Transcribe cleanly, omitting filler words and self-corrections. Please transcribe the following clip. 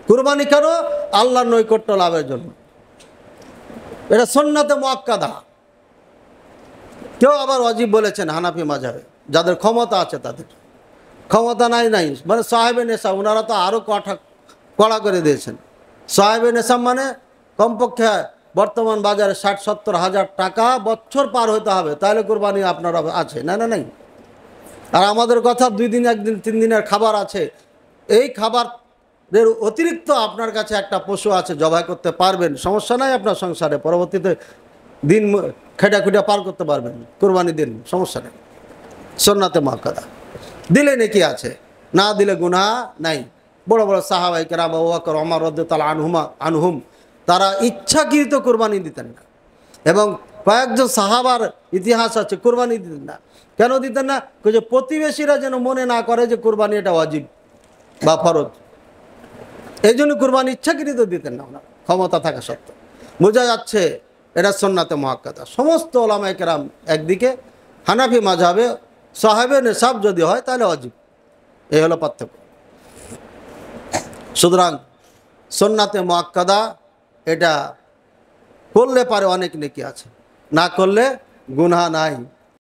কুরবানি কেন? আল্লাহর নৈকট্য লাভের জন্য। এটা সুন্নাতে মুআক্কাদা। কেউ আবার ওয়াজিব বলেছেন হানাফি মাযহাবে, যাদের ক্ষমতা আছে তাদের। ক্ষমতা নাই মানে সাহেবে নেশাব, ওনারা তো আরও কড়া করে দিয়েছেন। সাহেবে নেশাব মানে কমপক্ষে বর্তমান বাজারে ৬০-৭০ হাজার টাকা বছর পার হতে হবে, তাহলে কোরবানি আপনারা আছে। না নাই। আর আমাদের কথা 2 দিন 1 দিন 3 দিনের খাবার আছে। এই খাবারের অতিরিক্ত আপনার কাছে একটা পশু আছে, জবাই করতে পারবেন, সমস্যা নাই আপনার সংসারে। পরবর্তীতে দিন খেটা পার করতে পারবেন, কোরবানি দিন, সমস্যা নেই। সুন্নাতে মুআক্কাদা দিলে নেকি আছে, না দিলে গুনাহ নাই। বড় বড় সাহাবায়ে কেরাম, আবু বকর, ওমর রাদিয়াল্লাহু আনহুম, তারা ইচ্ছাকৃত কোরবানি দিতেন না। এবং কয়েকজন সাহাবার ইতিহাস আছে কোরবানি দিতেন না। কেন দিতেন না? যে প্রতিবেশীরা যেন মনে না করে যে কোরবানি এটা ওয়াজিব বা ফরজ। এই জন্য কোরবানি ইচ্ছাকৃত দিতেন না ওনারা, ক্ষমতা থাকা সত্ত্বেও। বোঝা যাচ্ছে এটা সুন্নাতে মুআক্কাদা। সমস্ত উলামায়ে কেরাম একদিকে, হানাফি মাযহাবে সাহেবে নেশাব যদি হয় তাহলে ওয়াজিব। এই হলো পার্থক্য। সুতরাং সুন্নাতে মুআক্কাদা এটা করলে পারে অনেক নেকি আছে, না করলে গুনাহ নাই।